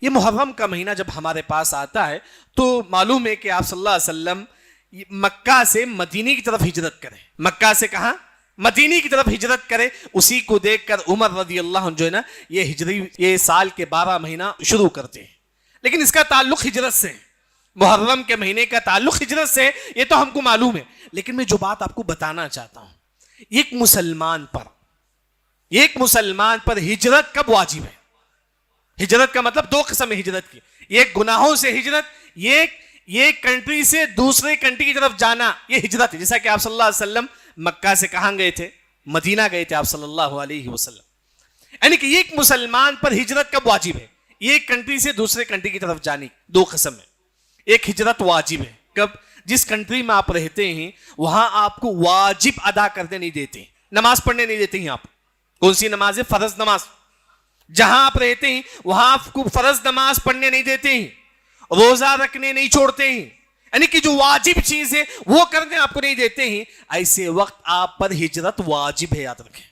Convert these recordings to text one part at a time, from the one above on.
یہ محرم کا مہینہ جب ہمارے پاس آتا ہے تو معلوم ہے کہ آپ صلی اللہ علیہ وسلم مکہ سے مدینے کی طرف ہجرت کریں. مکہ سے کہاں؟ مدینے کی طرف ہجرت کرے. اسی کو دیکھ کر عمر رضی اللہ عنہ جو ہے نا یہ سال کے 12 مہینہ شروع کرتے ہیں. لیکن اس کا تعلق ہجرت سے، محرم کے مہینے کا تعلق ہجرت سے، یہ تو ہم کو معلوم ہے. لیکن میں جو بات آپ کو بتانا چاہتا ہوں، ایک مسلمان پر ہجرت کب واجب ہے؟ ہجرت کا مطلب 2 قسم ہے ہجرت کی. ایک گناہوں سے ہجرت، ایک کنٹری سے دوسرے کنٹری کی طرف جانا، یہ ہجرت ہے. جیسا کہ آپ صلی اللہ علیہ وسلم مکہ سے کہاں گئے تھے؟ مدینہ گئے تھے آپ صلی اللہ علیہ وسلم. یعنی کہ ایک مسلمان پر ہجرت کب واجب ہے؟ ایک کنٹری سے دوسرے کنٹری کی طرف جانی. 2 قسم ہے. ایک ہجرت واجب ہے کب؟ جس کنٹری میں آپ رہتے ہیں وہاں آپ کو واجب ادا کرنے نہیں دیتے، نماز پڑھنے نہیں دیتے ہیں. آپ کون سی نماز ہے؟ فرض نماز. جہاں آپ رہتے ہیں وہاں آپ کو فرض نماز پڑھنے نہیں دیتے ہیں، روزہ رکھنے نہیں چھوڑتے ہیں. یعنی کہ جو واجب چیز ہے وہ کرنے آپ کو نہیں دیتے ہیں. ایسے وقت آپ پر ہجرت واجب ہے، یاد رکھیں.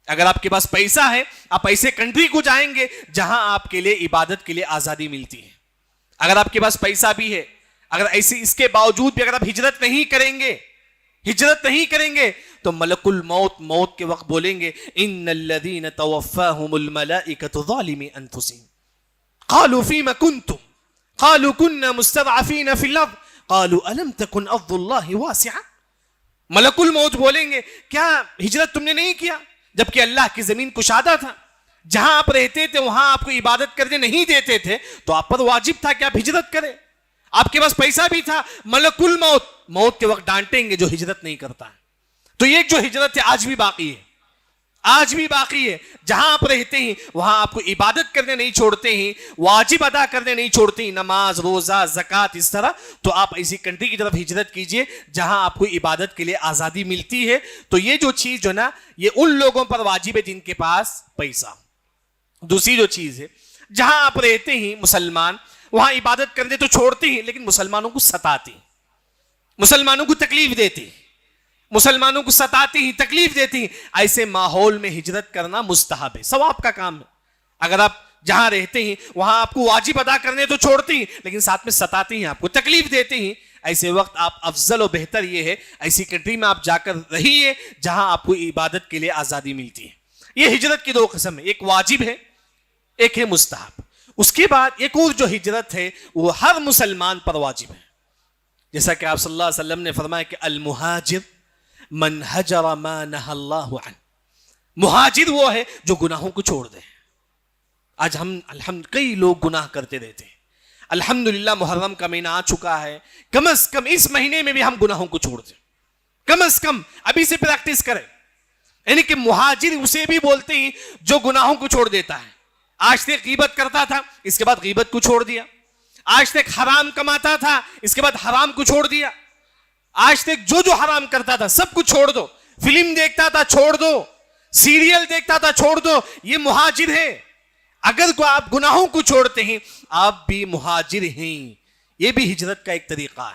اگر آپ کے پاس پیسہ ہے آپ ایسے کنٹری کو جائیں گے جہاں آپ کے لیے عبادت کے لیے آزادی ملتی ہے. اگر آپ کے پاس پیسہ بھی ہے، اگر ایسے اس کے باوجود بھی اگر آپ ہجرت نہیں کریں گے تو ملک الموت موت کے وقت بولیں گے ان الذین توفاہم الملائکۃ ظالمی انفسہم قالوا فیم کنتم قالوا كنا مستضعفین فی الارض قالوا الم تکن ارض اللہ واسعہ. ملک الموت بولیں گے کیا ہجرت تم نے نہیں کیا جبکہ اللہ کی زمین کشادہ تھا، جہاں آپ رہتے تھے وہاں آپ کو عبادت کرنے نہیں دیتے تھے تو آپ پر واجب تھا کہ آپ ہجرت کریں. آپ کے پاس پیسہ بھی تھا. ملک الموت موت کے وقت ڈانٹیں گے جو ہجرت نہیں کرتا ہے. تو یہ جو ہجرت ہے آج بھی باقی ہے. جہاں آپ رہتے ہیں وہاں آپ کو عبادت کرنے نہیں چھوڑتے ہیں، واجب ادا کرنے نہیں چھوڑتے ہیں، نماز، روزہ، زکوٰۃ، اس طرح. تو آپ ایسی کنٹری کی طرف ہجرت کیجئے جہاں آپ کو عبادت کے لیے آزادی ملتی ہے. تو یہ جو چیز جو نا یہ ان لوگوں پر واجب ہے جن کے پاس پیسہ. دوسری جو چیز ہے، جہاں آپ رہتے ہیں مسلمان وہاں عبادت کرنے تو چھوڑتے ہیں لیکن مسلمانوں کو ستاتے ہیں، مسلمانوں کو تکلیف دیتے ہیں، مسلمانوں کو ستاتے ہیں، تکلیف دیتے ہیں. ایسے ماحول میں ہجرت کرنا مستحب ہے، ثواب کا کام ہے. اگر آپ جہاں رہتے ہیں وہاں آپ کو واجب ادا کرنے تو چھوڑتے ہیں لیکن ساتھ میں ستاتے ہیں، آپ کو تکلیف دیتے ہیں، ایسے وقت آپ افضل و بہتر یہ ہے ایسی کنٹری میں آپ جا کر رہیے جہاں آپ کو عبادت کے لیے آزادی ملتی ہے. یہ ہجرت کی 2 قسم ہے، ایک واجب ہے، ایک ہے مستحب. اس کے بعد ایک اور جو ہجرت ہے وہ ہر مسلمان پر واجب ہے. جیسا کہ آپ صلی اللہ علیہ وسلم نے فرمایا کہ المہاجر من ہجر ما نہى اللہ عنہ. مہاجر وہ ہے جو گناہوں کو چھوڑ دے. آج ہم کئی لوگ گناہ کرتے رہتے ہیں. الحمدللہ محرم کا مہینہ آ چکا ہے، کم از کم اس مہینے میں بھی ہم گناہوں کو چھوڑ دیں. کم از کم ابھی سے پریکٹس کریں. یعنی کہ مہاجر اسے بھی بولتے ہیں جو گناہوں کو چھوڑ دیتا ہے. آج تک غیبت کرتا تھا، اس کے بعد غیبت کو چھوڑ دیا. آج تک حرام کماتا تھا، اس کے بعد حرام کو چھوڑ دیا. آج تک جو حرام کرتا تھا سب کچھ چھوڑ دو. فلم دیکھتا تھا چھوڑ دو، سیریل دیکھتا تھا چھوڑ دو. یہ مہاجر ہے. اگر کو آپ گناہوں کو چھوڑتے ہیں آپ بھی مہاجر ہیں. یہ بھی ہجرت کا ایک طریقہ ہے.